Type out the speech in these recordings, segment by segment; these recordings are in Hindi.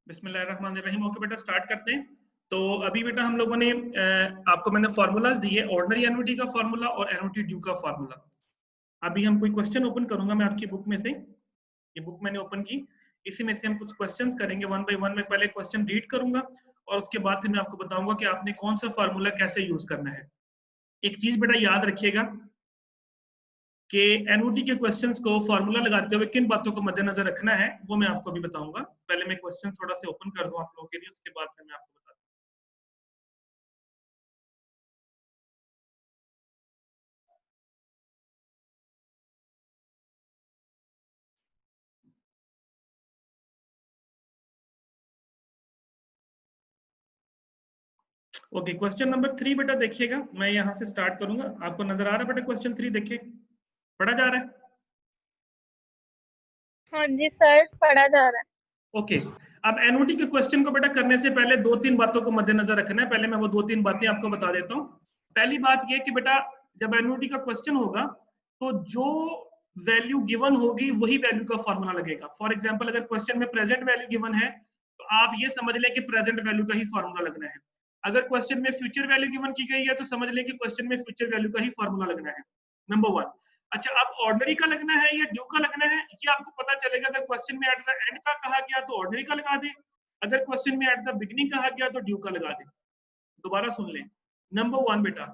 बिस्मिल्लाहिर्रहमानिर्रहीम। ओके बेटा, स्टार्ट करते हैं। तो अभी बेटा हम लोगों ने आपको मैंने फार्मूलाज दिए, ऑर्डिनरी एन्युटी का फार्मूला और एन्युटी ड्यू का फार्मूला। अभी हम कोई क्वेश्चन ओपन करूंगा मैं आपकी बुक में से, ये बुक मैंने ओपन की, इसी में से हम कुछ क्वेश्चंस करेंगे वन बाय वन। मैं पहले क्वेश्चन रीड करूंगा और उसके बाद फिर मैं आपको बताऊंगा कि आपने कौन सा फार्मूला कैसे यूज करना है। एक चीज बेटा याद रखिएगा कि एनओटी के क्वेश्चंस को फॉर्मूला लगाते हुए किन बातों को मद्देनजर रखना है वो मैं आपको अभी बताऊंगा। पहले मैं क्वेश्चन थोड़ा सा ओपन कर दूं आप लोगों के लिए, उसके बाद मैं आपको बताता हूं। ओके, क्वेश्चन नंबर 3 बेटा देखिएगा, मैं यहां से स्टार्ट करूंगा। आपको नजर आ रहा है बेटा क्वेश्चन 3? देखिए, पढ़ा जा रहा है? हाँ जी सर, पढ़ा जा रहा है। ओके, अब एनओटी के क्वेश्चन को बेटा करने से पहले दो तीन बातों को मद्देनजर रखना है। पहले मैं वो दो तीन बातें आपको बता देता हूँ। पहली बात ये कि बेटा जब एनओटी का क्वेश्चन होगा तो जो वैल्यू गिवन होगी वही वैल्यू का फॉर्मूला लगेगा। फॉर एग्जांपल अगर क्वेश्चन में प्रेजेंट वैल्यू गिवन है तो आप ये समझ लें कि प्रेजेंट वैल्यू का ही फॉर्मूला लगना है। अगर क्वेश्चन में फ्यूचर वैल्यू गिवन की गई है तो समझ लें कि क्वेश्चन में फ्यूचर वैल्यू का ही फॉर्मूला लगना है। Number one. अच्छा, अब ऑर्डिनरी का लगना है या ड्यू का लगना है ये आपको पता चलेगा अगर क्वेश्चन में एट द एंड का कहा गया तो ऑर्डिनरी का लगा दे, अगर क्वेश्चन में एट द बिगिनिंग कहा गया तो ड्यू का लगा दे। दोबारा सुन लें। नंबर वन बेटा,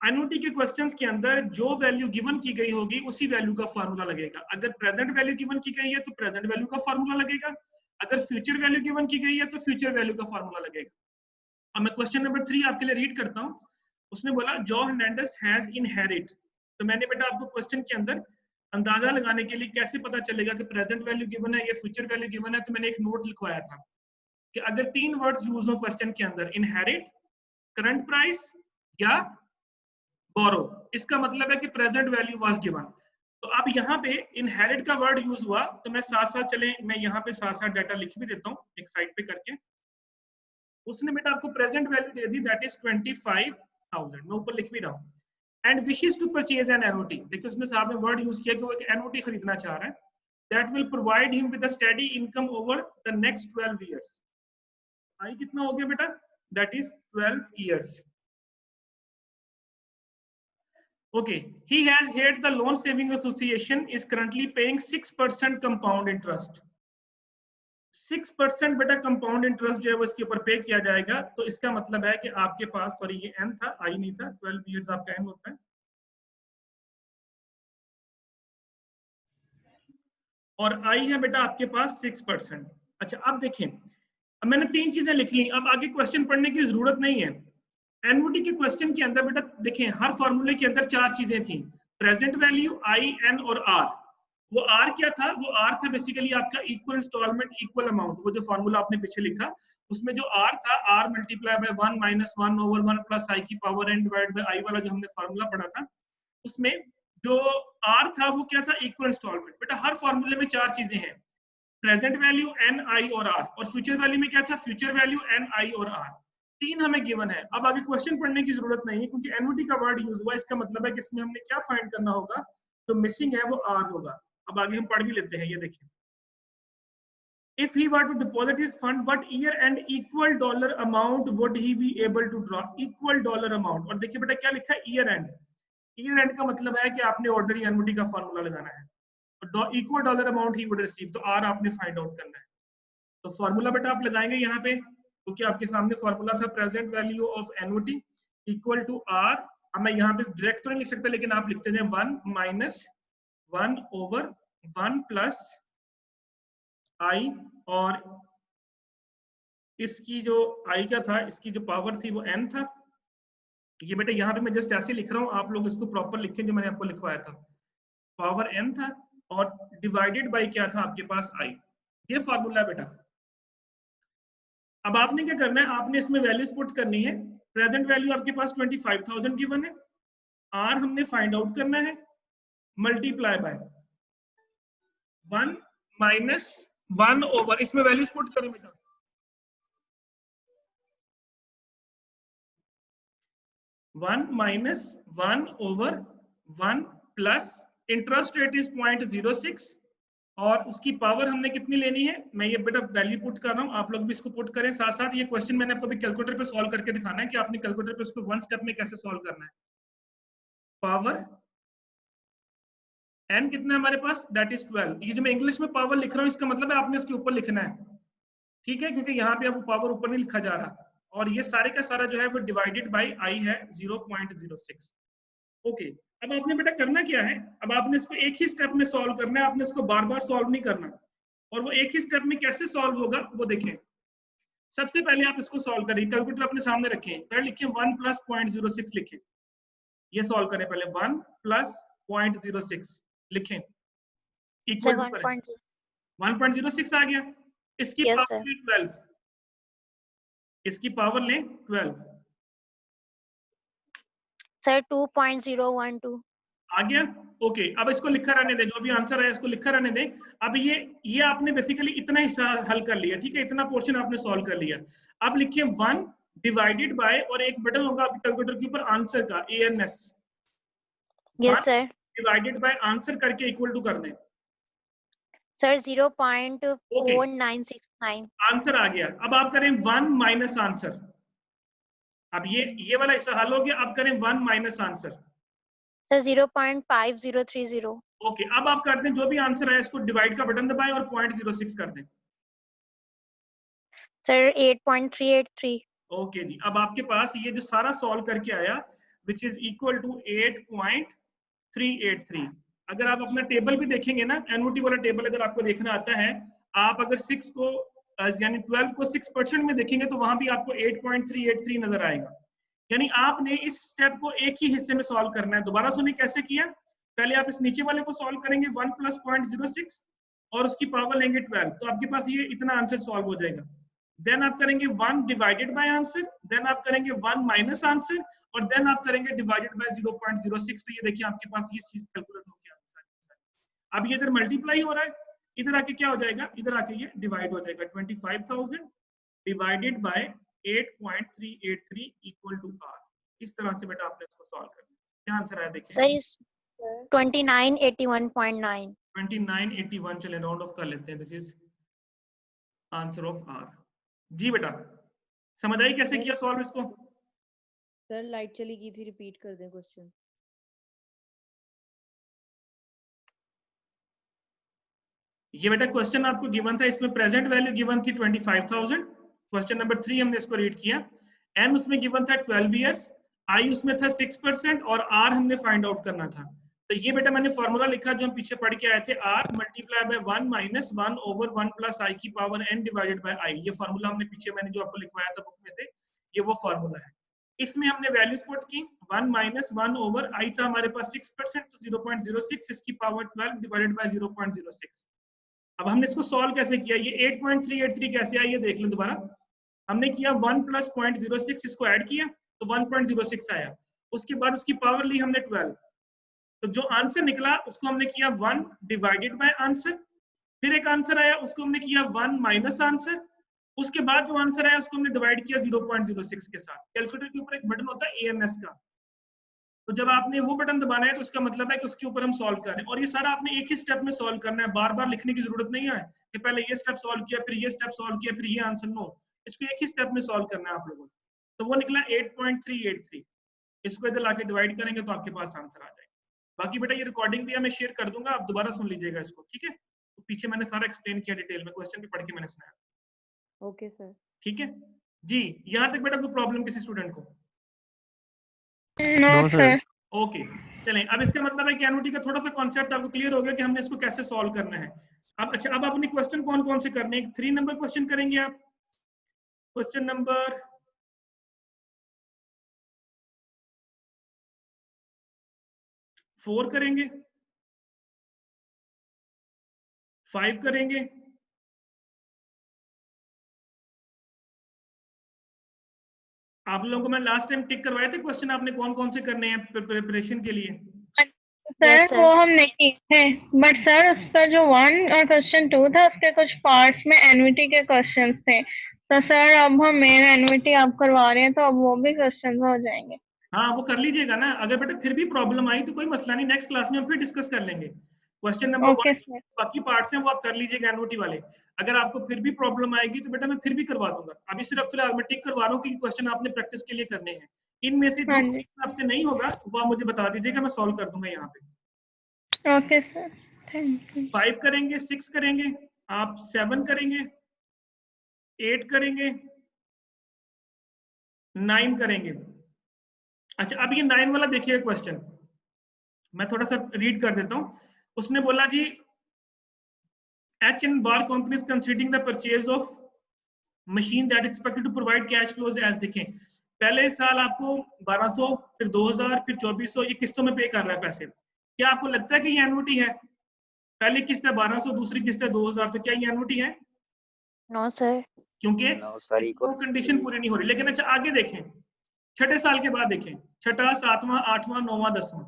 एनओटी के क्वेश्चंस के अंदर जो वैल्यू गिवन की गई होगी उसी वैल्यू का फार्मूला लगेगा। अगर प्रेजेंट वैल्यू गिवन की गई है तो प्रेजेंट वैल्यू का फार्मूला लगेगा, अगर फ्यूचर वैल्यू गिवन की गई है तो फ्यूचर वैल्यू का फार्मूला लगेगा। अब मैं क्वेश्चन नंबर 3 आपके लिए रीड करता हूं। उसने बोला जॉ हर्नांडेस हैज इनहेरिट। तो मैंने बेटा आपको क्वेश्चन के अंदर अंदाजा लगाने के लिए कैसे पता चलेगा कि प्रेजेंट वैल्यू गिवन है या फ्यूचर वैल्यू गिवन है, तो मैंने एक नोट लिखवाया था कि अगर तीन वर्ड्स यूज हो क्वेश्चन के अंदर, इनहेरिट, करंट प्राइस या बोरो, इसका मतलब है कि प्रेजेंट वैल्यू वाज गिवन। तो अब यहाँ पे इनहेरिट का वर्ड यूज हुआ तो मैं साथ साथ चले, मैं यहाँ पे साथ साथ डाटा लिख भी देता हूँ एक साइड पे करके। उसने बेटा आपको प्रेजेंट वैल्यू दे दी, दैट इज 25,000, मैं ऊपर लिख भी रहा हूँ। And wishes to purchase an annuity, देखिए उसने साहब ने वर्ड यूज किया कि वो एक एनओटी खरीदना चाह रहा है, that will provide him with a steady income over the next 12 years. आई कितना हो गया बेटा? That is 12 years. Okay, he has heard the loan saving association is currently paying 6% compound interest. 6% बेटा कंपाउंड इंटरेस्ट जो है वो इसके ऊपर पे किया जाएगा। तो इसका मतलब है कि आपके पास, सॉरी ये एन था, आई नहीं था, 12 इयर्स आपका एन होता है। और आई है बेटा आपके पास 6%। अच्छा, अब देखें, अब मैंने तीन चीजें लिख ली, अब आगे क्वेश्चन पढ़ने की जरूरत नहीं है। एनओटी के क्वेश्चन के अंदर बेटा देखें हर फॉर्मूले के अंदर चार चीजें थी, प्रेजेंट वैल्यू, आई, एन और आर। वो आर क्या था? वो आर था बेसिकली आपका इक्वल इंस्टॉलमेंट इक्वल अमाउंट। वो जो फॉर्मूला आपने पीछे लिखा उसमें जो आर था, R multiply by 1 minus 1 over 1 plus I की power N divide by I वाला जो हमने फॉर्मूला पढ़ा था, उसमें जो आर था वो क्या था? Equal instalment. बेटा हर फॉर्मूले में चार चीजें हैं, प्रेजेंट वैल्यू, एन, आई और आर, और फ्यूचर वैल्यू में क्या था? फ्यूचर वैल्यू, एन, आई और आर। तीन हमें गिवन है। अब आगे क्वेश्चन पढ़ने की जरूरत नहीं है क्योंकि एनओटी का वर्ड यूज हुआ, इसका मतलब है कि इसमें हमने क्या फाइंड करना होगा, जो मिसिंग है वो आर होगा। अब आगे हम पढ़ भी लेते हैं, ये देखिए, if he were to deposit his fund but year end equal dollar amount would he be able to draw equal dollar amount। और देखिए बेटा क्या लिखा है, ईयर एंड। ईयर एंड का मतलब है कि आपने ऑर्डिनरी एनओटी का फॉर्मूला लगाना है, और equal dollar amount he would receive, तो आर आपने फाइंड आउट करना है। तो फॉर्मूला बेटा आप लगाएंगे यहाँ पे, क्योंकि आपके सामने फॉर्मूला था present value of annuity equal to R. अब मैं यहाँ पे डायरेक्ट तो नहीं लिख सकता, लेकिन आप लिखते हैं 1 माइनस 1 ओवर 1 प्लस आई, और इसकी जो आई का था, इसकी जो पावर थी वो एन था। ये बेटा यहाँ पे मैं जस्ट ऐसे लिख रहा हूँ, आप लोग इसको प्रॉपर लिखें जो मैंने आपको लिखवाया था। पावर एन था और डिवाइडेड बाय क्या था आपके पास? आई। ये फॉर्मूला है बेटा। अब आपने क्या करना है, आपने इसमें वैल्यूज पुट करनी है। प्रेजेंट वैल्यू आपके पास 25,000 गिवन है, आर हमने फाइंड आउट करना है, मल्टीप्लाई बाय 1 माइनस 1 ओवर, इसमें वैल्यूज पुट करें बेटा, 1 minus 1 over 1 plus interest rate is 0.06 और उसकी पावर हमने कितनी लेनी है, मैं ये बेटा वैल्यू पुट कर रहा हूँ, आप लोग भी इसको पुट करें साथ साथ। ये क्वेश्चन मैंने आपको भी कैलकुलेटर पे सॉल्व करके दिखाना है कि आपने कैलकुलेटर पे उसको वन स्टेप में कैसे सॉल्व करना है। पावर n कितना है हमारे पास, दैट इज 12। ये जो मैं इंग्लिश में पावर लिख रहा हूँ इसका मतलब है आपने इसके ऊपर लिखना है, ठीक है, क्योंकि यहाँ पे अब वो पावर ऊपर नहीं लिखा जा रहा। और ये सारे का सारा जो है वो डिवाइडेड बाई आई है 0.06। ओके, अब आपने बेटा करना क्या है, अब आपने इसको एक ही स्टेप में सॉल्व करना है, आपने इसको बार बार सॉल्व नहीं करना। और वो एक ही स्टेप में कैसे सॉल्व होगा वो देखें। सबसे पहले आप इसको सॉल्व करें, कैलकुलेटर अपने सामने रखें, पहले लिखें 1 प्लस 0.06 लिखें, ये सॉल्व करें पहले 1 प्लस 0.06 लिखें, इक्वल टू करें 1.06 आ गया। इसकी पावर लें 12, इसकी पावर लें 12 सर 2.012 आ गया। ओके, अब इसको लिखा रहने दें, जो भी आंसर है इसको लिखा रहने दें। अब ये आपने बेसिकली इतना हिस्सा हल कर लिया, ठीक है, इतना पोर्शन आपने सॉल्व कर लिया। अब लिखिए 1 डिवाइडेड बाय, और एक बटन होगा आपके कैलकुलेटर के ऊपर आंसर का, ANS। Yes sir. Divided by answer करके इक्वल टू कर दें सर 0.4969 आंसर आ गया। अब आप करें 1 माइनस आंसर। अब ये वाला हिस्सा हल हो गया, अब करें 1 माइनस आंसर। सर 0.5030। ओके, अब आप कर दें जो भी आंसर है इसको डिवाइड का बटन दबाएं और 0.06 कर दें। सर 8.383। ओके जी, अब आपके पास ये जो सारा सॉल्व करके आया विच इज इक्वल टू 8.383। अगर आप अपना टेबल भी देखेंगे ना, एनओटी वाला टेबल अगर आपको देखना आता है, आप अगर 6 को यानी 12 को 6% में देखेंगे तो वहां भी आपको 8.383 नजर आएगा। यानी आपने इस स्टेप को एक ही हिस्से में सॉल्व करना है। दोबारा सुनिए कैसे किया, पहले आप इस नीचे वाले को सॉल्व करेंगे 1 प्लस 0.06 और उसकी पावर लेंगे 12, तो आपके पास ये इतना आंसर सॉल्व हो जाएगा। देन आप करेंगे 1 डिवाइडेड बाय आंसर, देन आप करेंगे 1 माइनस आंसर, और देन आप करेंगे डिवाइडेड बाय 0.06। तो ये देखिए आपके पास ये चीज कैलकुलेट हो गया। अब ये इधर मल्टीप्लाई हो रहा है, इधर आके क्या हो जाएगा, इधर आके ये डिवाइड हो जाएगा। 25,000 divided by 8.383 equal to r। इस तरह से बेटा आपने इसको सॉल्व करना है। क्या आंसर आया देखिए, सही 2981.9। 2981, चले राउंड ऑफ कर लेते हैं। This is answer of r। जी बेटा, समझ आई कैसे किया सॉल्व इसको? सर लाइट चली गई थी, रिपीट कर दें क्वेश्चन। ये बेटा क्वेश्चन आपको गिवन था, इसमें प्रेजेंट वैल्यू गिवन थी 25,000। क्वेश्चन नंबर 3 हमने इसको रीड किया। n उसमें गिवन था 12 इयर्स, i उसमें था 6% और r हमने फाइंड आउट करना था। तो ये बेटा मैंने फॉर्मूला लिखा जो हम पीछे पढ़ के आए थे, r multiply by 1 minus 1 over 1 plus i की power n divided by i। ये फॉर्मूला हमने पीछे मैंने जो आपको लिखवाया था बुक में से, ये वो फॉर्मूला है। इसमें हमने वैल्यूज पुट की, 1 माइनस 1 ओवर i था हमारे पास 6%, तो 0.06, इसकी पावर 12 डिवाइडेड बाय 0.06। अब हमने इसको सॉल्व कैसे किया, ये 8.383 कैसे आया ये देख लें दोबारा। हमने किया 1 प्लस 0.06, इसको ऐड किया तो 1.06 आया। उसके बाद उसकी पावर ली हमने 12, तो जो आंसर निकला उसको हमने किया 1 डिवाइडेड बाय आंसर। फिर एक आंसर आया उसको हमने किया 1 माइनस आंसर। उसके बाद जो आंसर आया उसको हमने डिवाइड किया 0.06 के साथ। कैलकुलेटर के ऊपर एक बटन होता है ANS का, तो जब आपने वो बटन दबाना है तो उसका मतलब है कि उसके ऊपर हम सॉल्व कर रहे हैं। और ये सारा आपने एक ही स्टेप में सॉल्व करना है, बार बार लिखने की जरूरत नहीं है कि पहले ये स्टेप सॉल्व किया फिर ये स्टेप सॉल्व किया फिर ये आंसर। नो, इसको एक ही स्टेप में सॉल्व करना है आप लोगों ने। तो वो निकला 8.383। इसको इधर लाके डिवाइड करेंगे तो आपके पास आंसर आ जाएगा। बाकी बेटा ये रिकॉर्डिंग भी मैं शेयर कर दूंगा, आप दोबारा सुन लीजिएगा इसको, ठीक है? तो पीछे मैंने सारा एक्सप्लेन किया डिटेल में, क्वेश्चन भी पढ़ के मैंने सुनाया। Okay sir. ठीक है जी, यहाँ तक बेटा कोई प्रॉब्लम किसी स्टूडेंट को? No sir. ओके, चलें। अब इसका मतलब है कि एनओटी का थोड़ा सा कॉन्सेप्ट आपको क्लियर हो गया कि हमने इसको कैसे सॉल्व करना है। अब अच्छा, अब अपने क्वेश्चन कौन कौन से करने हैं? 3 नंबर क्वेश्चन करेंगे आप, क्वेश्चन नंबर 4 करेंगे, 5 करेंगे, आप लोगों को मैं लास्ट टाइम टिक करवाए थे क्वेश्चन, आपने कौन कौन से करने हैं प्रिपरेशन के लिए? सर वो हम नहीं किए थे, बट सर उसका जो 1 और क्वेश्चन 2 था उसके कुछ पार्ट्स में एनवीटी के क्वेश्चंस थे। तो सर अब हम मेन एनवीटी आप करवा रहे हैं तो अब वो भी क्वेश्चंस हो जाएंगे। हाँ, वो कर लीजिएगा ना। अगर बेटा फिर भी प्रॉब्लम आई तो कोई मसला नहीं, नेक्स्ट क्लास में हम फिर डिस्कस कर लेंगे। Question number okay 1 sir. बाकी पार्ट्स हैं वो आप कर लीजिएगा एनओटी वाले। अगर आपको फिर भी प्रॉब्लम आएगी तो बेटा मैं फिर भी करवा दूंगा। अभी सिर्फ फिलहाल मैं टिक करवा रहा हूँ कि क्वेश्चन आपने प्रैक्टिस के लिए करने हैं। इनमें से हाँ जो जी। आपसे नहीं होगा वो आप मुझे बता दीजिएगा, मैं सॉल्व कर दूंगा यहाँ पे। Okay sir, thank you. 5 करेंगे, 6 करेंगे, आप 7 करेंगे, 8 करेंगे, 9 करेंगे। अच्छा अब ये 9 वाला देखिए क्वेश्चन, मैं थोड़ा सा रीड कर देता हूँ। उसने बोला जी H and bar companies considering the purchase of machine that expected to provide cash flows as देखें पहले साल आपको 1200, फिर 2000, फिर 2400 ये किस्तों में पे कर रहा है पैसे। क्या आपको लगता है कि ये एनुटी है? पहली किस्त है 1200, दूसरी किस्त है 2000, तो क्या ये एनुटी है? No sir. क्योंकि वो कंडीशन पूरी नहीं हो रही। लेकिन अच्छा आगे देखें, छठे साल के बाद देखें, छठा, सातवां, आठवां, नौवां, 10वां,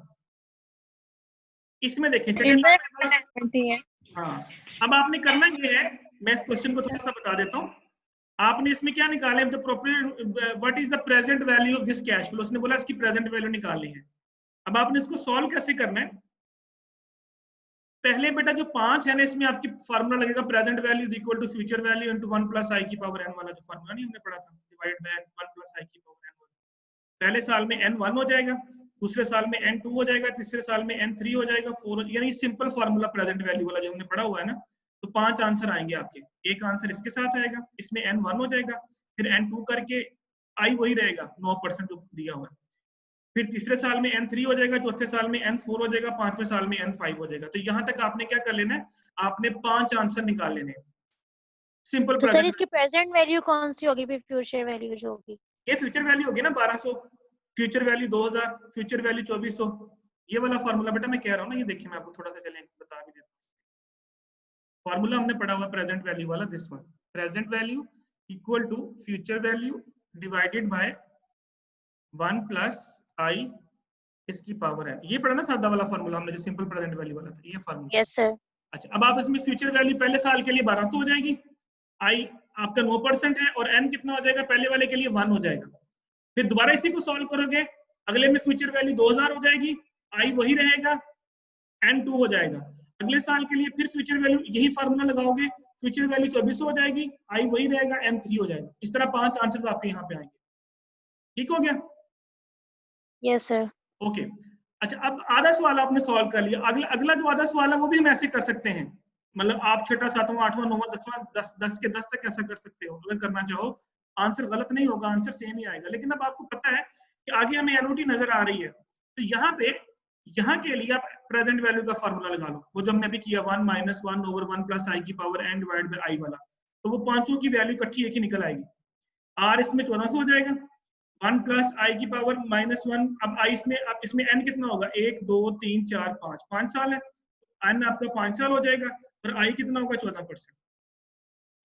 इसमें देखें छठे साल के बाद। हाँ अब आपने करना ये है, मैं इस क्वेश्चन को थोड़ा सा बता देता हूँ। आपने इसमें क्या निकाले, what is the present value of this cash flow, उसने बोला इसकी प्रेजेंट वैल्यू निकालनी है। अब आपने इसको सॉल्व कैसे करना है? पहले बेटा जो 5 है ना, इसमें आपकी फार्मूला लगेगा present value is equal to future value into 1 plus I की पावर n वाला जो फार्मूला नहीं हमने पढ़ा था, डिवाइड बाय 1 प्लस आई की पावर n। पहले साल में n1 हो जाएगा, दूसरे साल में n2 हो जाएगा, तीसरे साल में n3 हो जाएगा, 4 यानी सिंपल फार्मूला प्रेजेंट वैल्यू वाला जो हमने पढ़ा हुआ है ना। तो 5 आंसर आएंगे आपके, एक आंसर इसके साथ आएगा, इसमें n1 हो जाएगा, फिर n2 करके आई वही रहेगा 9% जो दिया हुआ है, फिर तीसरे साल में n3 हो जाएगा, चौथे साल में n4 हो जाएगा, पांचवें साल में n5 हो जाएगा। तो यहाँ तक आपने क्या कर लेना है, आपने 5 आंसर निकाल लेने हैं सिंपल। तो सर इसकी प्रेजेंट वैल्यू कौन सी होगी फिर फ्यूचर वैल्यू जो होगी? ये फ्यूचर वैल्यू होगी ना 1200, फ्यूचर वैल्यू 2000, फ्यूचर वैल्यू 2400, ये वाला फार्मूला बेटा मैं कह रहा हूँ ना। ये देखिए मैं आपको थोड़ा सा चलें बता भी देता हूँ। फार्मूला हमने पढ़ा हुआ प्रेजेंट वैल्यू वाला, this one, present value equal to future value divided by 1 plus I इसकी पावर है। ये पढ़ा ना सादा वाला फार्मूला हमने जो सिंपल प्रेजेंट वैल्यू वाला था, ये फार्मूला। Yes sir. अच्छा अब आप इसमें फ्यूचर वैल्यू पहले साल के लिए 1200 हो जाएगी, आई आपका 9% है, और n कितना हो जाएगा, पहले वाले के लिए 1 हो जाएगा। फिर दोबारा इसी को सॉल्व करोगे, अगले में फ्यूचर वैल्यू 2000 हो जाएगी, आई वही रहेगा, n2 हो जाएगा। अगले साल के लिए फिर फ्यूचर वैल्यू यही फार्मूला लगाओगे, फ्यूचर वैल्यू 2400 हो जाएगी, आई वही रहेगा, n3 हो जाएगा। इस तरह 5 आंसर आपके यहाँ पे आएंगे। ठीक हो गया? Yes sir. ओके अच्छा अब आधा सवाल आपने सॉल्व कर लिया, अगला जो आधा सवाल है वो भी हम ऐसे कर सकते हैं। मतलब आप छठा, सातवां, आठवां, नौवां, 10वां, 10 के 10 तक ऐसा कर सकते हो अगर करना चाहो। आंसर गलत नहीं होगा, आंसर सेम ही आएगा। लेकिन अब आपको पता है कि आगे हमें एनओटी नजर आ रही है, तो यहाँ पे यहाँ के लिए आप प्रेजेंट वैल्यू का फार्मूला लगा लो, वो जो हमने अभी किया 1 माइनस 1 ओवर 1 प्लस आई की power n divide by I वाला। तो वो पांचों की वैल्यू इकट्ठी एक ही निकल आएगी। r इसमें 1400 हो जाएगा, 1 प्लस आई की पावर -1, अब आई इसमें, अब इसमें n कितना होगा, 1 2 3 4 5, 5 साल है, n आपका 5 साल हो जाएगा, और आई कितना होगा 14%।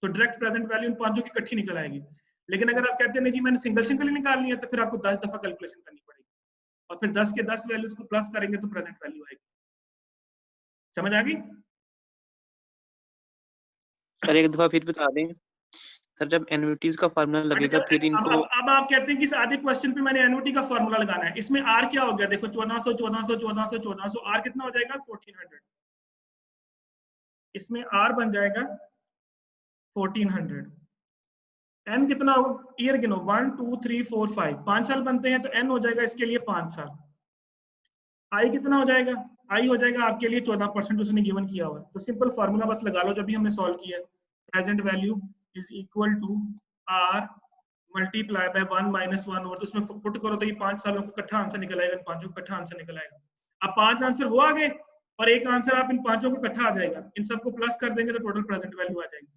तो डायरेक्ट प्रेजेंट वैल्यू इन पांचों की इकट्ठी निकल आएगी। लेकिन अगर आप कहते हैं नहीं जी मैंने सिंगल सिंगल ही निकालनी है, तो फिर आपको 10 दफा कैलकुलेशन करनी पड़ेगी, और फिर 10 के 10 वैल्यूज को प्लस करेंगे तो प्रेजेंट वैल्यू आएगी। समझ आ गई? सर एक दफा फिर बता दें सर, जब एन्युटीज का फार्मूला लगेगा फिर इनको अब आप कहते हैं कि इस आधे क्वेश्चन पे मैंने एन्युटी का फार्मूला लगाना है, इसमें आर क्या हो गया, देखो 1400 1400 1400 1400, आर कितना हो जाएगा 1400, इसमें आर बन जाएगा 1400, एन कितना होगा, ईयर गिनो 1 2 3 4 5, 5 साल बनते हैं, तो एन हो जाएगा इसके लिए 5 साल। आई कितना हो जाएगा, आई हो जाएगा आपके लिए 14% उसने गिवन किया हुआ है। तो सिंपल फार्मूला बस लगा लो जो भी हमने सॉल्व किया है, present value is equal to R multiply by 1 minus 1 over, तो उसमें पुट करो तो ये 5 सालों का इकट्ठा आंसर निकल आएगा, पांचों का इकट्ठा आंसर निकल आएगा। अब 5 आंसर वो आ गए, और एक आंसर आप इन पांचों को इकट्ठा आ जाएगा, इन सबको प्लस कर देंगे तो टोटल प्रेजेंट वैल्यू आ जाएगी।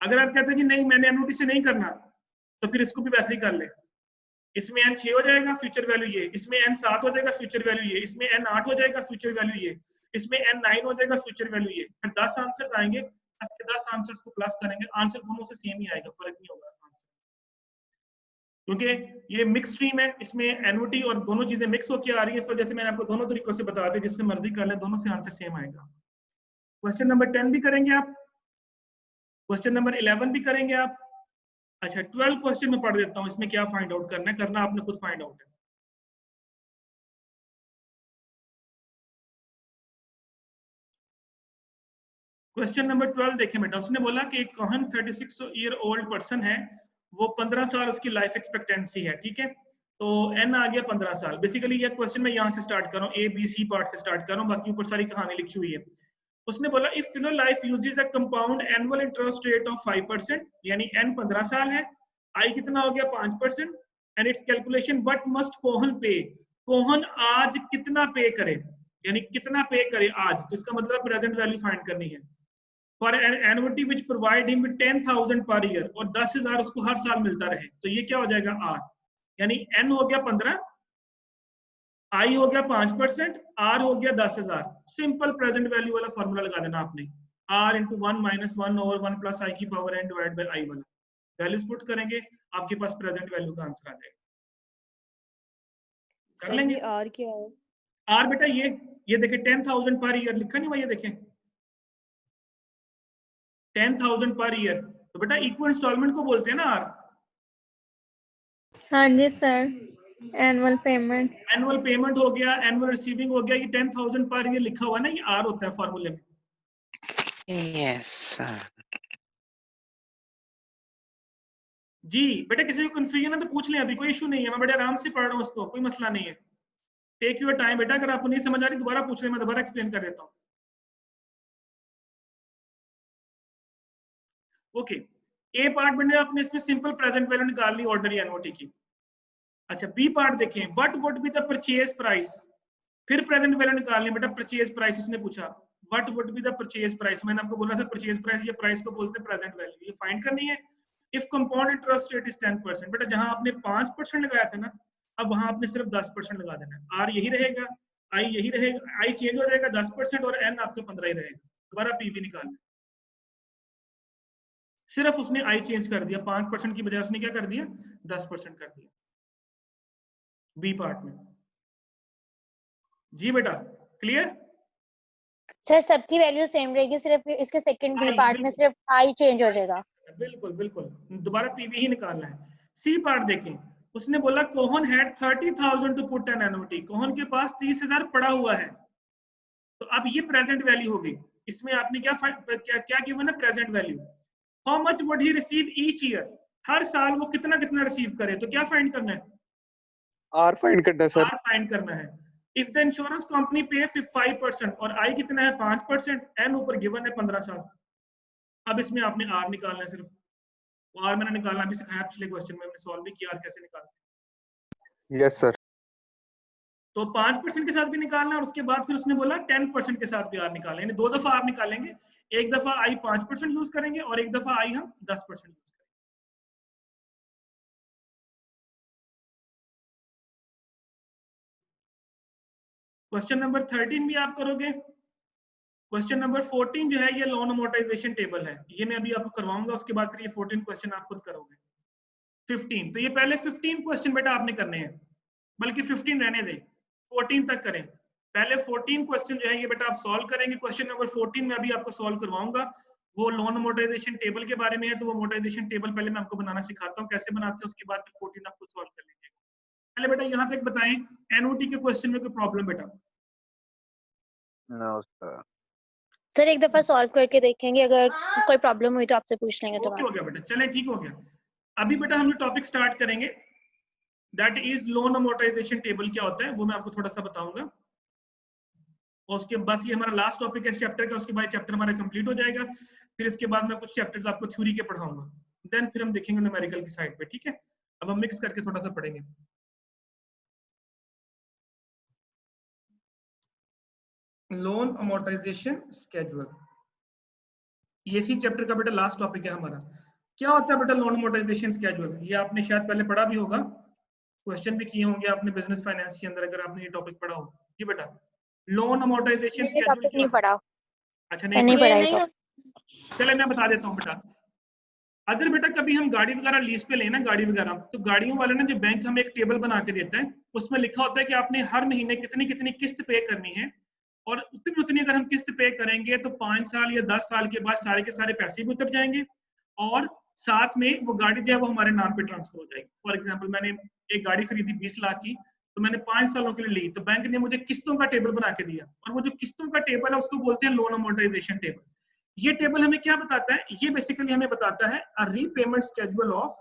अगर आप कहते हैं कि नहीं मैंने एनओटी से नहीं करना, तो फिर इसको भी वैसे ही कर ले, इसमें n 6 हो जाएगा, फ्यूचर वैल्यू ये, इसमें n 7 हो जाएगा, फ्यूचर वैल्यू ये, इसमें n 8 हो जाएगा, फ्यूचर वैल्यू ये, इसमें n 9 हो जाएगा, फ्यूचर वैल्यू ये। फिर 10 आंसर आएंगे, 10 के 10 आंसर्स को प्लस करेंगे, आंसर दोनों से सेम ही आएगा, फर्क नहीं होगा आंसर, क्योंकि ये मिक्स स्ट्रीम है, इसमें एनओटी और दोनों चीजें मिक्स होकर आ रही है। इस वजह से मैंने आपको दोनों तरीकों से बता दिया, जिससे मर्जी कर ले, दोनों से आंसर सेम आएगा। क्वेश्चन नंबर 10 भी करेंगे आप, क्वेश्चन नंबर 11 भी करेंगे आप। अच्छा 12 क्वेश्चन में पढ़ देता हूँ, इसमें क्या फाइंड आउट करना है, करना आपने खुद फाइंड आउट है। क्वेश्चन नंबर 12 देखें बेटा, उसने बोला कि एक कोहन 36 ईयर ओल्ड पर्सन है, वो 15 साल उसकी लाइफ एक्सपेक्टेंसी है, ठीक है। तो एन आ गया 15 साल। बेसिकली ये क्वेश्चन मैं यहाँ से स्टार्ट कर रहा हूँ, ए बी सी पार्ट से स्टार्ट कर रहा हूँ, बाकी ऊपर सारी कहानी लिखी हुई है। उसने बोला if Fino life uses a compound annual interest rate of 5%, यानी एन 15 साल है, आई कितना हो गया 5%, and its calculation but must Cohen pay, Cohen आज कितना पे करे, यानी कितना पे करे आज, तो इसका मतलब प्रेजेंट वैल्यू फाइंड करनी है। For an annuity which provide him with 10,000 per year, और 10,000 उसको हर साल मिलता रहे, तो ये क्या हो जाएगा आर, यानी एन हो गया 15, आई हो गया 5%, आर हो गया 10,000। सिंपल प्रेजेंट वैल्यू वाला फॉर्मूला लगा देना आपने, R into 1 minus 1 over 1 plus I की power N divide by I वाला, वैल्यूज पुट करेंगे, आपके पास प्रेजेंट वैल्यू का आंसर आ जाएगा। कर लेंगे। आर क्या है? आर बेटा ये देखें 10,000 पर ईयर लिखा नहीं हुआ, ये देखें 10,000 पर ईयर, तो बेटा इक्वल इंस्टॉलमेंट को बोलते हैं ना आर। हाँ जी sir, annual payment. Annual payment हो गया, एनुअल रिसीविंग हो गया, ये 10,000 पर ईयर लिखा हुआ ना, ये आर होता है फॉर्मूले में। Yes sir. जी बेटा, किसी को कंफ्यूजन है तो पूछ लें, अभी कोई इशू नहीं है, मैं बड़े आराम से पढ़ रहा हूँ उसको, कोई मसला नहीं है। टेक योर टाइम बेटा, अगर आपको नहीं समझ आ रही दोबारा पूछ लें, मैं दोबारा एक्सप्लेन कर देता हूँ। ओके, ए पार्ट बने आपने इसमें सिंपल प्रेजेंट वैल्यू निकाल ली ऑर्डिनरी एनओटी की। अच्छा बी पार्ट देखें, what would be the purchase price, फिर प्रेजेंट वैल्यू निकालनी बेटा, परचेज प्राइस उसने पूछा, what would be the purchase price, मैंने आपको बोला था परचेज प्राइस या प्राइस को बोलते हैं प्रेजेंट वैल्यू, ये फाइंड करनी है। If compound interest rate is 10%, बेटा जहां आपने 5% लगाया था ना, अब वहां आपने सिर्फ 10% लगा देना है, आर यही रहेगा, आई यही रहेगा, आई चेंज हो जाएगा 10% और एन आपका 15 ही रहेगा, दोबारा पीवी निकालना, सिर्फ उसने आई चेंज कर दिया, 5% की बजाय उसने क्या कर दिया 10% कर दिया बी पार्ट में। जी बेटा क्लियर? सर सबकी वैल्यू सेम रहेगी, सिर्फ इसके सेकंड बी पार्ट में सिर्फ आई चेंज हो जाएगा। बिल्कुल बिल्कुल, दोबारा पीवी ही निकालना है। सी पार्ट देखें, उसने बोला Cohen had 30,000 to put an annuity, Cohen के पास 30,000 पड़ा हुआ है, तो अब ये प्रेजेंट वैल्यू होगी, इसमें आपने क्या गिवन है present value. How much would he receive each year, हर साल वो कितना कितना रिसीव करे, तो क्या फाइंड करना है, आर फाइंड करना है सर, आर फाइंड करना है। इफ द इंश्योरेंस कंपनी पे 5% और आई कितना है 5%, एन ऊपर गिवन है 15 साल, अब इसमें आपने आर निकालना है सिर्फ, आर मैंने निकालना भी सिखाया पिछले क्वेश्चन में, हमने सॉल्व भी किया आर कैसे निकालना। Yes sir. तो 5% के साथ भी निकालना, और उसके बाद फिर उसने बोला 10% के साथ भी आर निकालना, यानी 2 दफा आर निकालेंगे, एक दफा आई 5% यूज करेंगे और एक दफा आई हम 10% यूज करेंगे। क्वेश्चन नंबर 13 भी आप करोगे। क्वेश्चन नंबर 14 जो है ये लोन अमोर्टाइजेशन टेबल है, ये मैं अभी आपको करवाऊंगा, उसके बाद फिर ये 14 क्वेश्चन आप खुद करोगे। 15, तो ये पहले 15 क्वेश्चन बेटा आपने करने हैं, बल्कि 15 रहने दें, 14 तक करें। पहले 14 क्वेश्चन जो है ये बेटा आप सॉल्व करेंगे। क्वेश्चन नंबर 14 में अभी आपको सॉल्व करवाऊंगा, वो लोन अमोर्टाइजेशन टेबल के बारे में है, तो वो अमोर्टाइजेशन टेबल पहले मैं आपको बनाना सिखाता हूँ कैसे बनाते हैं, उसके बाद फिर 14 आपको सॉल्व कर लीजिएगा। पहले बेटा यहाँ तक बताएं, एनओटी के क्वेश्चन में कोई प्रॉब्लम बेटा? No sir. सर एक दफा सॉल्व करके देखेंगे, अगर कोई प्रॉब्लम हुई तो आपसे पूछ लेंगे। ओके हो गया बेटा, चले ठीक हो गया। अभी बेटा हम जो टॉपिक स्टार्ट करेंगे that is loan amortisation table, क्या होता है वो मैं आपको थोड़ा सा बताऊंगा, और उसके बस ये हमारा लास्ट टॉपिक है इस चैप्टर का, उसके बाद चैप्टर हमारा कंप्लीट हो जाएगा, फिर इसके बाद मैं कुछ चैप्टर्स आपको थ्योरी के पढ़ाऊंगा, देन फिर हम देखेंगे न्यूमेरिकल की साइड पे, ठीक है। अब हम मिक्स करके थोड़ा सा पढ़ेंगे। लोन अमोर्टाइजेशन स्केड्यूल, ये इसी चैप्टर का बेटा लास्ट टॉपिक है हमारा। क्या होता है बेटा लोन अमोर्टाइजेशन स्केड्यूल, ये आपने शायद पहले पढ़ा भी होगा, क्वेश्चन भी किए होंगे आपने बिजनेस फाइनेंस के अंदर, अगर आपने ये टॉपिक पढ़ा हो। जी बेटा, लोन अमोर्टाइजेशन स्केड्यूल नहीं पढ़ा। अच्छा नहीं पढ़ा। चले मैं बता देता हूँ बेटा। अगर बेटा कभी हम गाड़ी वगैरह लीज पे लेना गाड़ी वगैरह, तो गाड़ियों वाले ना जो बैंक हमें एक टेबल बना के देता है, उसमें लिखा होता है कि आपने हर महीने कितनी कितनी किस्त पे करनी है, और उतनी उतनी अगर हम किस्त पे करेंगे तो 5 साल या 10 साल के बाद सारे के सारे पैसे भी उतर जाएंगे, और साथ में वो गाड़ी जो है वो हमारे नाम पे ट्रांसफर हो जाएगी। फॉर एग्जाम्पल मैंने एक गाड़ी खरीदी 20 लाख की, तो मैंने 5 सालों के लिए ली, तो बैंक ने मुझे किस्तों का टेबल बना के दिया, और वो जो किस्तों का टेबल है उसको बोलते हैं लोन अमोर्टाइजेशन टेबल। ये टेबल हमें क्या बताता है? ये बेसिकली हमें बताता है अ रीपेमेंट स्केड्यूल ऑफ,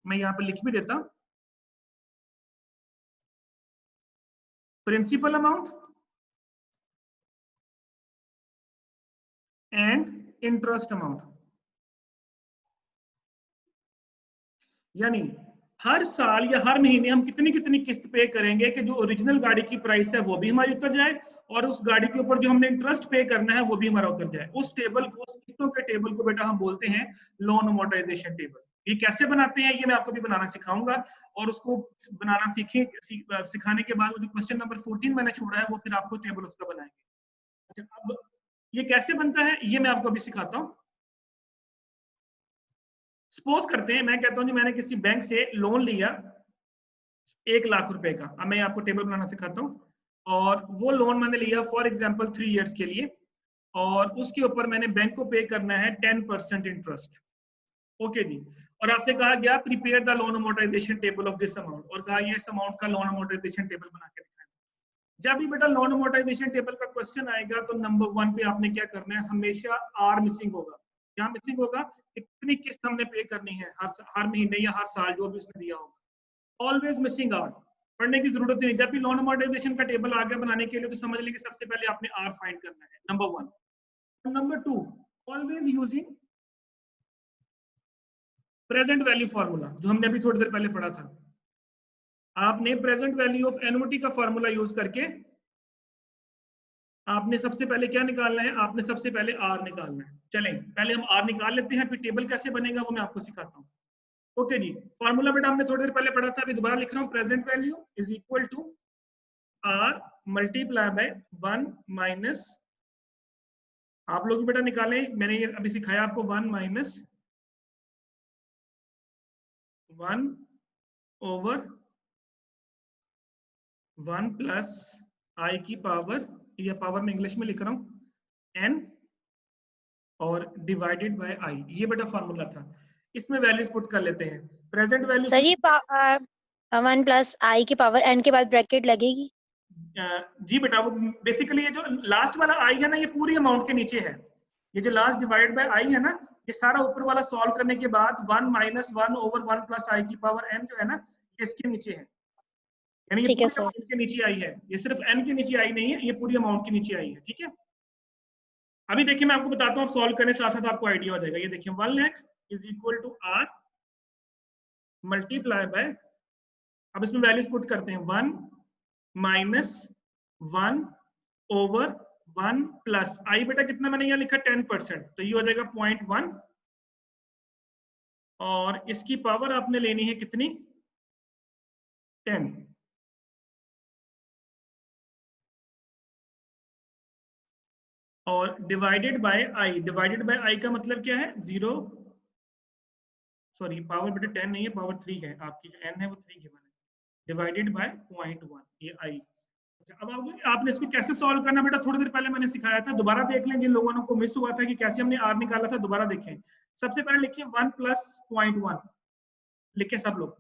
मैं यहाँ पर लिख भी देता हूं, principal amount and interest amount. यानी हर साल या हर महीने हम कितनी कितनी किस्त पे करेंगे कि जो ओरिजिनल गाड़ी की प्राइस है वो भी हमारी उतर जाए और उस गाड़ी के ऊपर जो हमने इंटरेस्ट पे करना है वो भी हमारा उतर जाए। उस टेबल को, उस किस्तों के टेबल को बेटा हम बोलते हैं लोन अमोर्टाइजेशन टेबल। ये कैसे बनाते हैं ये मैं आपको भी बनाना सिखाऊंगा, और उसको बनाना सिखाने के बाद जो क्वेश्चन नंबर 14 मैंने छोड़ा है वो फिर आपको टेबल उसका बनाएंगे। अच्छा, अब ये कैसे बनता है ये मैं आपको अभी सिखाता हूँ। सपोज करते हैं, मैं कहता हूँ जी मैंने किसी बैंक से लोन लिया 1 लाख रुपए का। अब मैं आपको टेबल बनाना सिखाता हूँ, और वो लोन मैंने लिया फॉर एग्जांपल 3 इयर्स के लिए, और उसके ऊपर मैंने बैंक को पे करना है 10% इंटरेस्ट। ओके जी, और आपसे कहा गया prepare the loan amortisation table of this amount, और कहा ये इस अमाउंट का लोन अमोर्टाइजेशन टेबल बना के दिखाएं। जब भी बेटा लोन अमोर्टाइजेशन टेबल का क्वेश्चन आएगा तो नंबर 1 पे आपने क्या करना है, हमेशा आर मिसिंग होगा। क्या मिसिंग होगा? कितनी किस्त हमने पे करनी है हर महीने या हर साल, जो भी उसने दिया होगा। ऑलवेज मिसिंग आर, पढ़ने की जरूरत नहीं। जब भी लोन अमोर्टाइजेशन का टेबल आगे बनाने के लिए तो समझ लें कि सबसे पहले आपने आर फाइंड करना है, number 1। Number 2, always using present value formula, जो हमने अभी थोड़ी देर पहले पढ़ा था। आपने प्रेजेंट वैल्यू ऑफ एनुइटी का फॉर्मूला यूज करके आपने सबसे पहले क्या निकालना है, आपने सबसे पहले आर निकालना है। चलें पहले हम आर निकाल लेते हैं, फिर टेबल कैसे बनेगा वो मैं आपको सिखाता हूँ। ओके जी, फॉर्मूला बेटा हमने थोड़ी देर पहले पढ़ा था, अभी दोबारा लिख रहा हूँ। Present value is equal to R multiply by 1 minus, आप लोग भी बेटा निकालें, मैंने ये अभी सिखाया आपको, 1 माइनस 1 ओवर 1 प्लस आई की पावर, या पावर में इंग्लिश में लिख रहा हूं n, और डिवाइडेड बाय आई। ये बेटा फॉर्मूला था, इसमें वैल्यूज पुट कर लेते हैं। प्रेजेंट वैल्यू सर ये 1 प्लस आई की पावर n के बाद ब्रैकेट लगेगी? जी बेटा, वो बेसिकली ये जो लास्ट वाला आई है ना, ये पूरी अमाउंट के नीचे है। ये जो लास्ट डिवाइड बाय आई है ना, ये सारा ऊपर वाला सॉल्व करने के बाद 1 माइनस 1 ओवर 1 प्लस आई की पावर n जो है ना, ये इसके नीचे है। यानी ये ठीक है पूरी सर। अमाउंट के नीचे आई है, ये सिर्फ n के नीचे आई नहीं है, ये पूरी अमाउंट के नीचे आई है। ठीक है, अभी देखिए मैं आपको बताता हूँ, सॉल्व करने साथ साथ आपको आइडिया हो जाएगा। ये देखिए 1 lakh is equal to R multiply by, अब इसमें वैल्यूज पुट करते हैं, 1 माइनस 1 ओवर 1 प्लस आई, बेटा कितना मैंने यहाँ लिखा 10%, तो ये हो जाएगा 0.1, और इसकी पावर आपने लेनी है कितनी, 10। और divided by I, divided by I का मतलब क्या है, 0, सॉरी पावर बेटा 10 नहीं है, पावर 3 है, आपकी जो n है वो 3 गिवन है, डिवाइडेड बाय 0.1, ये आई। अच्छा, अब आपने इसको कैसे सॉल्व करना बेटा, थोड़ी देर पहले मैंने सिखाया था, दोबारा देख लें जिन लोगों को मिस हुआ था कि कैसे हमने आर निकाला था, दोबारा देखें। सबसे पहले लिखिए 1 प्लस 0.1, लिखे सब लोग,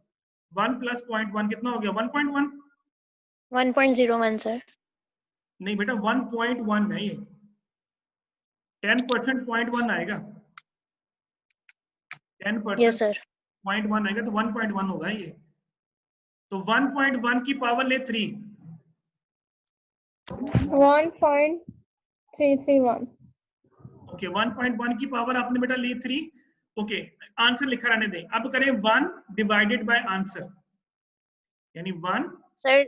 1 प्लस 0.1 कितना हो गया, 1.1। 1.01 सर। नहीं बेटा 1.1 है ये, 10% 0.1 आएगा, 10% यस सर। 0.1 आएगा, तो 1.1 होगा ये। तो 1.1 की पावर ले 3, 1.331। ओके 1.1 की पावर आपने बेटा ली 3। ओके, आंसर लिखा रहने दें। अब करें 1 डिवाइडेड बाय आंसर, यानी 1 सर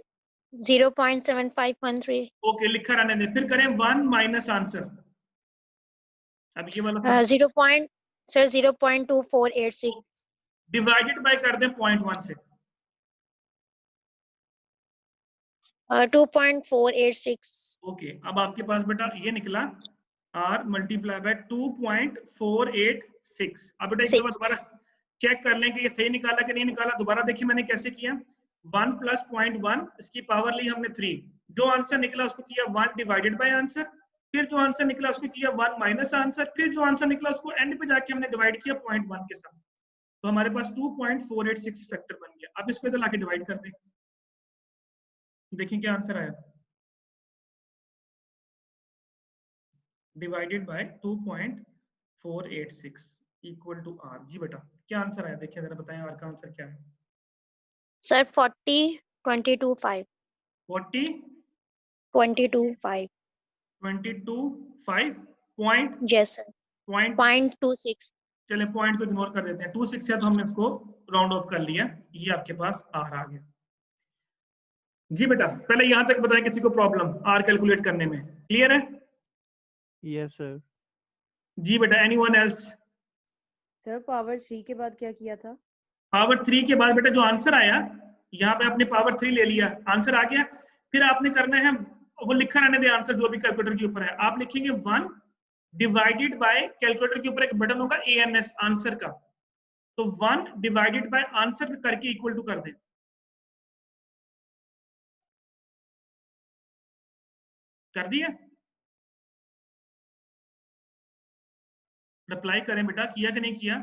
0.7513। ओके लिखा रहने दें। फिर करें 1 माइनस आंसर, अब ये वाला 0.2486 डिवाइडेड बाय कर दें 0.1 से, 2.486। ओके अब आपके पास बेटा ये निकला r मल्टीप्लाई बाय 2.486। अब बेटा एक दफा दोबारा चेक कर लें कि ये सही निकाला कि नहीं निकाला। दोबारा देखिए मैंने कैसे किया, 1 प्लस 0.1 इसकी पावर ली हमने 3, जो आंसर निकला उसको किया 1 डिवाइडेड बाय आंसर, फिर जो आंसर निकला उसको किया 1 माइनस आंसर, फिर जो आंसर निकला उसको एंड पे जाके हमने डिवाइड किया 0.1 के साथ, तो हमारे पास 2.486 फैक्टर बन गया। अब इसको इधर लाके डिवाइड कर दें, देखिए क्या आंसर आया, divided by 2.486 equal to R. जी बेटा क्या आंसर आया, देखिए जरा बताएं आर का आंसर क्या है। Sir 40 22 5 40 22 5 22 5 point yes sir point 0.26 चले पॉइंट को इग्नोर कर देते हैं, 26 है तो हमने इसको राउंड ऑफ कर लिया, ये आपके पास आर आ गया। जी बेटा पहले यहां तक बताएं किसी को प्रॉब्लम आर कैलकुलेट करने में, क्लियर है? Yes sir. जी बेटा एनीवन एल्स? सर पावर 3 के बाद क्या किया था? पावर 3 के बाद बेटा जो आंसर आया यहाँ पे आपने पावर 3 ले लिया, आंसर आ गया, फिर आपने करना है वो लिखा रहने दे आंसर जो भी कैलकुलेटर के ऊपर है, आप लिखेंगे 1 डिवाइडेड बाय कैलकुलेटर के ऊपर एक बटन होगा ANS आंसर का, तो 1 डिवाइडेड बाय आंसर करके इक्वल टू कर दें। कर दिया? रिप्लाई करें बेटा, किया कि नहीं किया?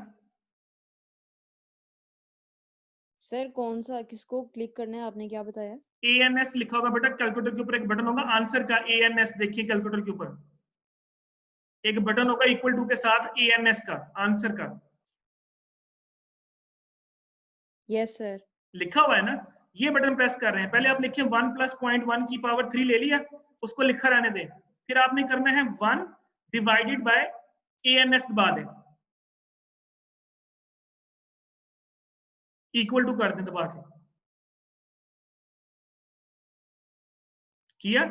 सर कौन सा किसको क्लिक करना है, आपने क्या बताया? ANS लिखा होगा बेटा कैलकुलेटर के ऊपर, एक बटन होगा आंसर का ANS, देखिए कैलकुलेटर के ऊपर एक बटन होगा इक्वल टू के साथ ANS का आंसर का, यस सर। लिखा हुआ है ना, ये बटन प्रेस कर रहे हैं, पहले आप लिखिए 1 + 0.1 की पावर 3 ले लिया, उसको लिखा रहने दें, फिर आपने करना है 1 डिवाइडेड बाय ANS दबा दें, इक्वल टू कर दें दबा के, किया?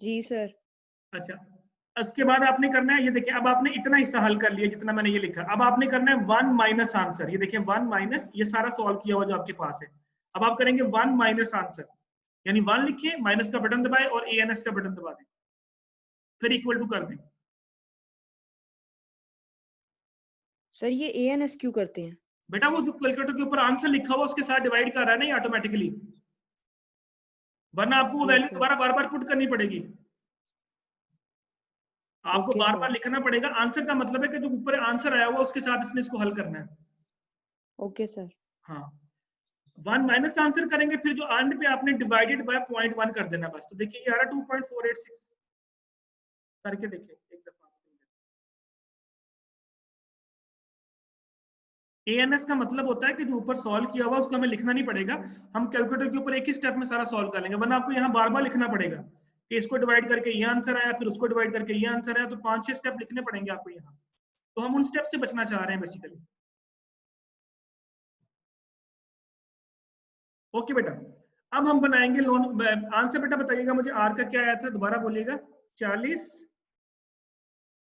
जी सर। अच्छा इसके बाद आपने करना है, ये देखिए अब आपने इतना हिस्सा हल कर लिया जितना मैंने ये लिखा, अब आपने करना है 1 माइनस आंसर, ये देखिए 1 माइनस ये सारा सॉल्व किया हुआ जो आपके पास है, अब आप करेंगे 1 माइनस आंसर, यानी 1 लिखिए माइनस का बटन दबाए और ANS का बटन दबा दें, फिर इक्वल टू कर दें। सर ये ANS क्यों करते हैं? बेटा वो जो कैलकुलेटर के ऊपर आंसर लिखा हुआ उसके साथ डिवाइड कर रहा है ना ये ऑटोमेटिकली, वरना आपको वो जी वैल्यू सर। दोबारा बार बार पुट करनी पड़ेगी, आपको ओके बार सर। बार लिखना पड़ेगा। आंसर का मतलब है कि जो ऊपर आंसर आया हुआ उसके साथ इसने इसको हल करना है। Okay sir. हाँ 1 माइनस आंसर करेंगे, फिर जो एंड पे आपने डिवाइडेड बाय 0.1 कर देना बस, तो देखिए ये आ रहा 2.486 करके देखिए एक दफा। ANS का मतलब होता है कि जो ऊपर सॉल्व किया हुआ उसको हमें लिखना नहीं पड़ेगा, हम कैलकुलेटर के ऊपर एक ही स्टेप में सारा सॉल्व कर लेंगे, वरना आपको यहाँ बार बार लिखना पड़ेगा कि इसको डिवाइड करके ये आंसर आया, फिर उसको डिवाइड करके ये आंसर आया, तो 5-6 स्टेप लिखने पड़ेंगे आपको यहाँ, तो हम उन स्टेप से बचना चाह रहे हैं बेसिकली। ओके बेटा अब हम बनाएंगे लोन आंसर, बेटा बताइएगा मुझे आर का क्या आया था, दोबारा बोलिएगा। 40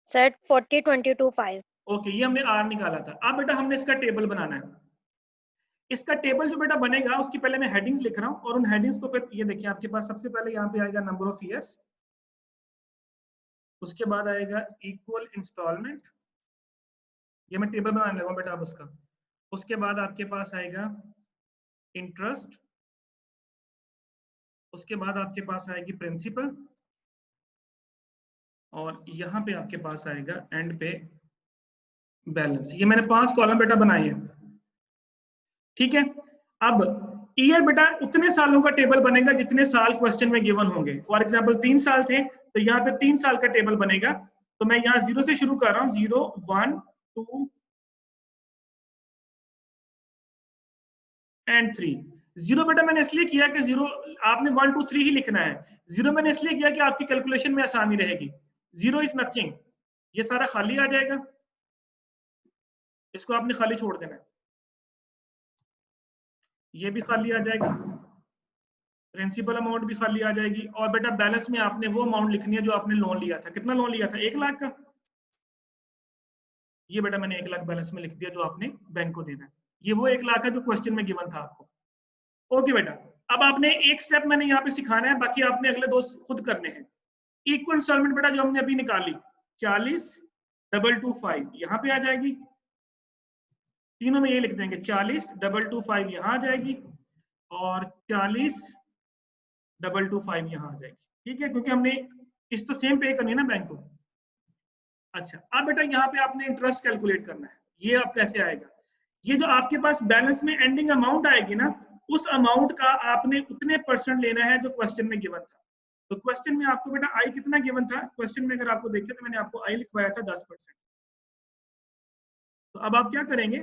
सर 40 22 5 ओके ये हमने आर निकाला था। अब बेटा हमने इसका टेबल बनाना है, इसका टेबल जो बेटा बनेगा उसकी पहले मैं हेडिंग्स लिख रहा हूँ, और उन हेडिंग्स को फिर ये देखिए आपके पास सबसे पहले यहाँ पे आएगा नंबर ऑफ ईयर्स, उसके बाद आएगा इक्वल इंस्टॉलमेंट, ये मैं टेबल बनाने लगा बेटा अब उसका, उसके बाद आपके पास आएगा इंटरेस्ट, उसके बाद आपके पास आएगी प्रिंसिपल, और यहाँ पे आपके पास आएगा एंड पे बैलेंस। ये मैंने 5 कॉलम बेटा बनाए हैं, ठीक है। अब ईयर बेटा उतने सालों का टेबल बनेगा जितने साल क्वेश्चन में गिवन होंगे, फॉर एग्जांपल 3 साल थे तो यहाँ पे 3 साल का टेबल बनेगा, तो मैं यहाँ 0 से शुरू कर रहा हूँ, 0 1 2 एंड 3। 0 बेटा मैंने इसलिए किया कि 0 आपने 1 2 3 ही लिखना है, 0 मैंने इसलिए किया कि आपकी कैलकुलेशन में आसानी रहेगी। 0 इज नथिंग, ये सारा खाली आ जाएगा, इसको आपने खाली छोड़ देना है, ये भी खाली आ जाएगा, प्रिंसिपल अमाउंट भी खाली आ जाएगी, और बेटा बैलेंस में आपने वो अमाउंट लिखनी है जो आपने लोन लिया था। कितना लोन लिया था? 1 लाख का, ये बेटा मैंने 1 लाख बैलेंस में लिख दिया जो आपने बैंक को देना है, ये वो 1 लाख है जो क्वेश्चन में गिवन था आपको। ओके बेटा अब आपने एक स्टेप मैंने यहाँ पे सिखाना है, बाकी आपने अगले 2 खुद करने हैं। इक्वल इंस्टॉलमेंट बेटा जो हमने अभी निकाली 40 225 यहाँ पे आ जाएगी, तीनों में ये लिख देंगे 40 225 यहाँ आ जाएगी, और 40 225 यहाँ आ जाएगी, ठीक है, क्योंकि हमने इस तो सेम पे करनी है ना बैंक को। अच्छा अब बेटा यहाँ पे आपने इंटरेस्ट कैलकुलेट करना है, ये अब कैसे आएगा, ये जो आपके पास बैलेंस में एंडिंग अमाउंट आएगी ना उस अमाउंट का आपने उतने % लेना है जो क्वेश्चन में गिवन था। तो क्वेश्चन में आपको बेटा आई कितना गिवन था, क्वेश्चन में अगर आपको देखे तो मैंने आपको आई लिखवाया था 10%। तो अब आप क्या करेंगे,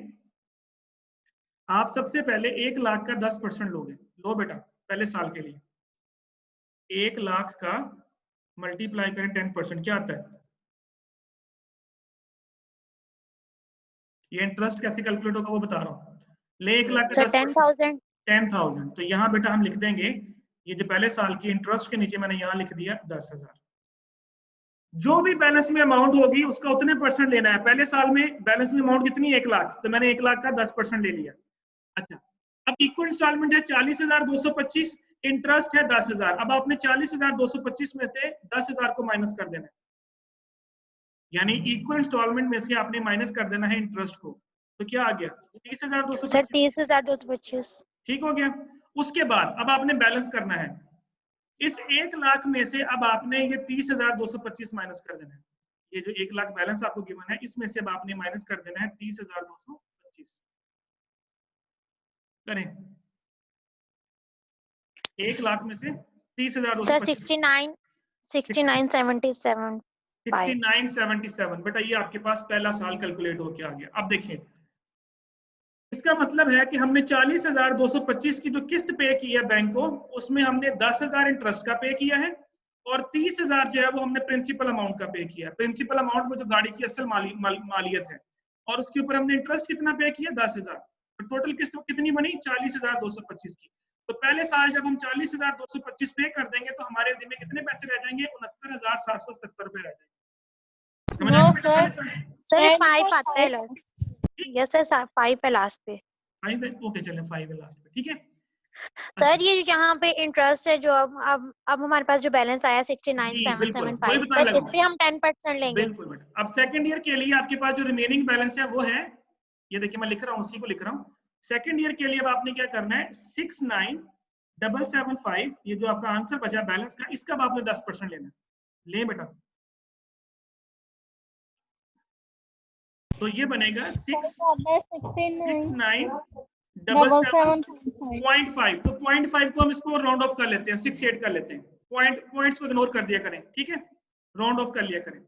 आप सबसे पहले 1 लाख का 10% लोगे। लो बेटा पहले साल के लिए 1 लाख का मल्टीप्लाई करें 10%, क्या आता है? ये इंटरेस्ट कैसे कैलकुलेट होगा वो बता रहा हूँ। ले 1 लाख का 10%, 10,000। तो यहाँ बेटा हम लिख देंगे, ये जो पहले साल की इंटरेस्ट के नीचे मैंने यहाँ लिख दिया 10,000। जो भी बैलेंस में अमाउंट होगी उसका उतने % लेना है। पहले साल में बैलेंस में अमाउंट कितनी, 1 लाख, तो मैंने 1 लाख का 10% ले लिया। अच्छा, अब इक्वल इंस्टॉलमेंट है 40,225, इंटरेस्ट है 10,000। अब आपने 40,225 में से 10,000 को माइनस कर देना है, यानी इक्वल इंस्टॉलमेंट में से आपने माइनस कर देना है इंटरेस्ट को। तो क्या आ गया, 30,225। ठीक हो गया। उसके बाद अब आपने बैलेंस करना है, इस 1 लाख में से अब आपने ये 30,225 माइनस कर देना है। ये जो 1 लाख बैलेंस आपको गिवन है इसमें से अब आपने माइनस कर देना है 30,225। करें 1 लाख में से 30,225, 6977 बेटा ये आपके पास पहला साल कैलकुलेट होके आ गया। अब देखिए इसका मतलब है कि हमने 40,225 की जो किस्त पे की है बैंक को, उसमें हमने 10,000 इंटरेस्ट का पे किया है और 30,000 जो है वो हमने प्रिंसिपल अमाउंट का पे किया। प्रिंसिपल अमाउंट वो जो गाड़ी की असल मालियत है, और उसके ऊपर हमने इंटरेस्ट कितना पे किया, 10,000। तो टोटल किस्त कितनी बनी, 40,225 की। तो पहले साल जब हम 40,225 पे कर देंगे तो हमारे जिम्मे कितने पैसे रह जाएंगे, 69,777 रुपए रह जाएंगे। समझ आया बेटा? पहले साल सर 5 आता है लास्ट। यस सर 5 है लास्ट पे। 5 है, ओके चलें 5 है लास्ट पे, ठीक है। सर ये यहाँ पे इंटरेस्ट है जो अब हमारे पास जो बैलेंस आया 69,775, सर इस पे हम 10% लेंगे। बिल्कुल बेटा। अब सेकंड ईयर के लिए आपके पास जो रिमेनिंग बैलेंस है वो है, ये देखिए मैं लिख रहा हूँ, उसी को लिख रहा हूँ। सेकंड ईयर के लिए अब आपने क्या करना है, 69,775, ये जो आपका आंसर बचा बैलेंस का, इसका अब आपने 10% लेना है। ले बेटा, तो ये बनेगा 69,775। तो 0.5 को हम इसको राउंड ऑफ कर लेते हैं, 68 कर लेते हैं। पॉइंट्स को इग्नोर कर दिया करें, ठीक है, राउंड ऑफ कर लिया करें।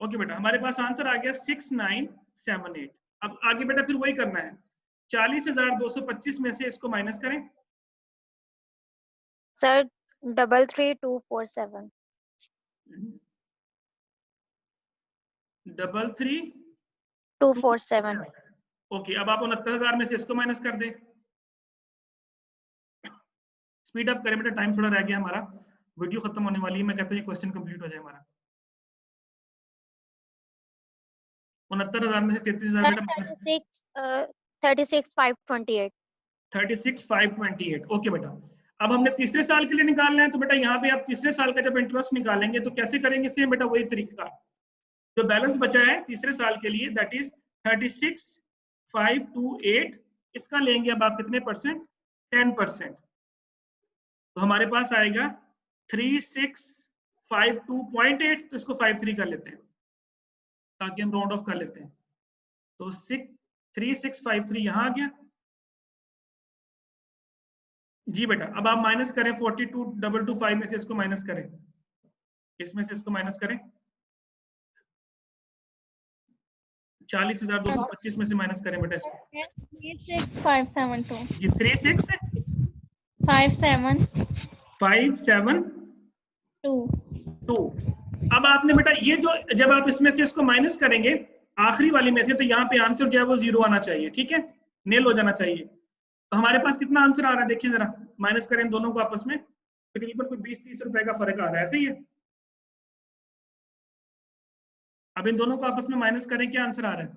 ओके बेटा, हमारे पास आंसर आ गया 6978। अब आगे बेटा फिर वही करना है, 40,225 में से इसको माइनस करें। सर 33,247। 33,247। ओके, अब आप 69,000 में से इसको माइनस कर दें। स्पीड अप करें बेटा, टाइम थोड़ा रह गया हमारा, वीडियो खत्म होने वाली है। मैं कहता हूँ ये क्वेश्चन कंप्लीट हो जाए हमारा। 69,000 में से 33,000 बेटा माइनस 36,528। 36,528। ओके बेटा, अब हमने तीसरे साल के लिए निकालना है। तो बेटा यहाँ पे आप तीसरे साल का जब इंटरेस्ट निकालेंगे तो कैसे करेंगे, सेम बेटा वही तरीका। जो बैलेंस बचा है तीसरे साल के लिए, दैट इज 36,528, इसका लेंगे अब आप कितने %, 10%। तो हमारे पास आएगा 3652.8, तो इसको 53 कर लेते हैं ताकि हम राउंड ऑफ कर लेते हैं। तो 3653 यहाँ आ गया जी बेटा। अब आप माइनस करें 42,225 में से इसको माइनस करें, इसमें से इसको माइनस करें, 40,225 में से माइनस करें बेटा इसको। 36,572 जी 36,572। अब आपने बेटा ये जो, जब आप इसमें से इसको माइनस करेंगे आखिरी वाली में से, तो यहाँ पे आंसर जो है वो 0 आना चाहिए, ठीक है, नेल हो जाना चाहिए। तो हमारे पास कितना आंसर आ रहा है देखिए जरा, माइनस करें दोनों को आपस में, तकरीबन कोई 20-30 रुपए का फर्क आ रहा है, ऐसे ही है। अब इन दोनों को आपस में माइनस करें, क्या आंसर आ रहा है,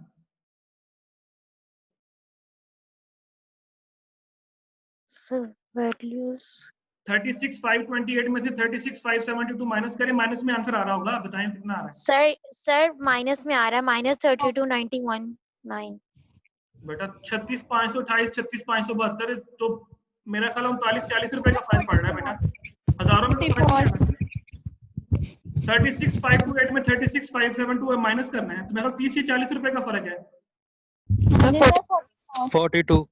वैल्यूज 36,528 में से 36,572 माइनस करें, माइनस में आंसर आ रहा होगा, बताएं कितना आ रहा है। सर माइनस में आ रहा है, -32,919। बेटा 36,528, 36,572, तो मेरा ख्याल 39-40 रुपए का फर्क पड़ रहा है बेटा, हजारों में तो फर्क नहीं है। 36,528 में 36,572 माइनस करना है, तो मेरा 30 या 40 रुपए का फर्क है। 42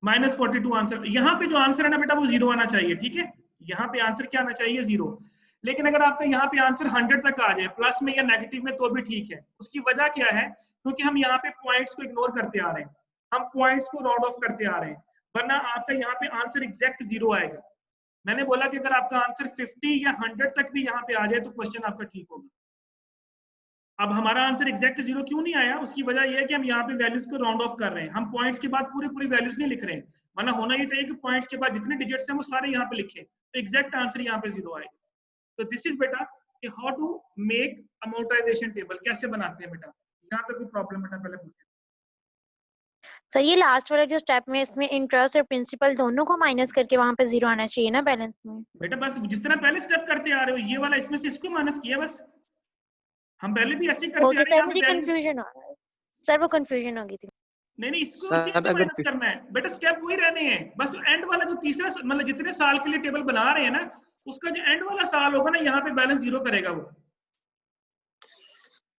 -42 आंसर। यहाँ पे जो आंसर है ना बेटा वो 0 आना चाहिए, ठीक है। यहाँ पे आंसर क्या आना चाहिए? 0। लेकिन अगर आपका यहाँ पे आंसर 100 तक आ जाए प्लस में या नेगेटिव में तो भी ठीक है। उसकी वजह क्या है? क्योंकि हम यहाँ पे पॉइंट्स को इग्नोर करते आ रहे हैं, हम पॉइंट्स को राउंड ऑफ करते आ रहे हैं, वरना आपका यहाँ पे आंसर एग्जैक्ट 0 आएगा। मैंने बोला कि अगर आपका आंसर 50 या 100 तक भी यहाँ पे आ जाए तो क्वेश्चन आपका ठीक होगा। अब हमारा आंसर एग्जैक्ट 0 क्यों नहीं आया? उसकी वजह यह है कि हम यहाँ पे वैल्यूज को राउंड ऑफ कर रहे हैं, हम पॉइंट्स के बाद पूरी वैल्यूज नहीं लिख रहे हैं, वरना होना ये चाहिए कि पॉइंट्स के बाद जितने डिजिट्स हैं वो सारे यहाँ पे लिखे, तो एग्जैक्ट आंसर यहाँ पे 0 आएगा। तो दिस इज बेटा कि how to make amortisation table, कैसे बनाते हैं बेटा। यहाँ तक कोई प्रॉब्लम बेटा पहले पूछे। सर ये लास्ट वाला जो स्टेप में इसमें इंटरेस्ट और प्रिंसिपल दोनों को माइनस करके वहां पे 0 आना चाहिए ना बैलेंस में। बेटा बस जिस तरह पहले स्टेप करते आ रहे हो, ये वाला इसमें से इसको माइनस किया बस, हम पहले भी ऐसे ही करते आ रहे हैं। सर मुझे कंफ्यूजन हो रहा है सर, वो कंफ्यूजन हो गई थी। नहीं इसको कैसे माइनस करना है बेटा, स्टेप वही रहने हैं, बस एंड वाला जो तीसरा मतलब जितने साल के लिए टेबल बना रहे हैं ना, उसका जो एंड वाला साल होगा ना यहाँ पे बैलेंस 0 करेगा वो।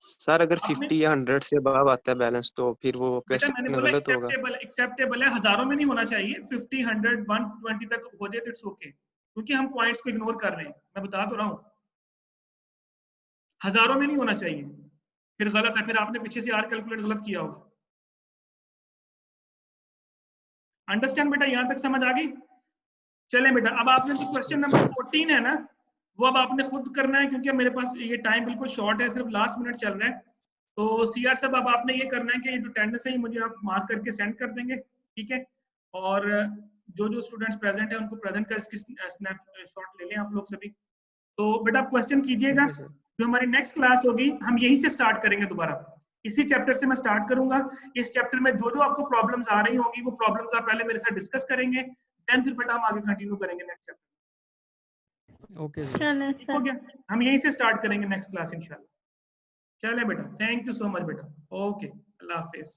सर अगर 50 या 100 से अबव आता है बैलेंस तो फिर वो कैसे गलत होगा? एक्सेप्टेबल है, हजारों में नहीं होना चाहिए, 50, 100, 120 तक हो जाए तो इट्स ओके, क्योंकि हम पॉइंट्स को इग्नोर कर रहे हैं, मैं बता तो रहा हूँ। हजारों में नहीं होना चाहिए, फिर गलत है, फिर आपने पीछे से आर कैलकुलेट गलत किया होगा। अंडरस्टैंड बेटा, यहां तक समझ आ गई? चले बेटा, अब आपने जो क्वेश्चन नंबर 14 है ना, वो अब आपने खुद करना है, क्योंकि मेरे पास ये टाइम बिल्कुल शॉर्ट है, सिर्फ लास्ट मिनट चल रहा है। तो सीआर साहब अब आपने ये करना है कि ये जो अटेंडेंस है ये मुझे आप मार्क करके सेंड कर देंगे, ठीक है। और जो स्टूडेंट्स प्रेजेंट है उनको प्रेजेंट कर इसकी स्नैपशॉट ले लें आप लोग सभी। तो बेटा आप क्वेश्चन कीजिएगा, जो हमारी नेक्स्ट क्लास होगी हम यहीं से स्टार्ट करेंगे, दोबारा इसी चैप्टर से मैं स्टार्ट करूंगा। इस चैप्टर में जो आपको प्रॉब्लम्स आ रही होंगी वो प्रॉब्लम्स आप पहले मेरे साथ डिस्कस करेंगे, देन फिर बेटा हम आगे कंटिन्यू करेंगे नेक्स्ट चैप्टर। ओके ठीक हो गया, हम यहीं से स्टार्ट करेंगे नेक्स्ट क्लास इंशाल्लाह। चले बेटा, थैंक यू सो मच बेटा, ओके, अल्लाह हाफिज।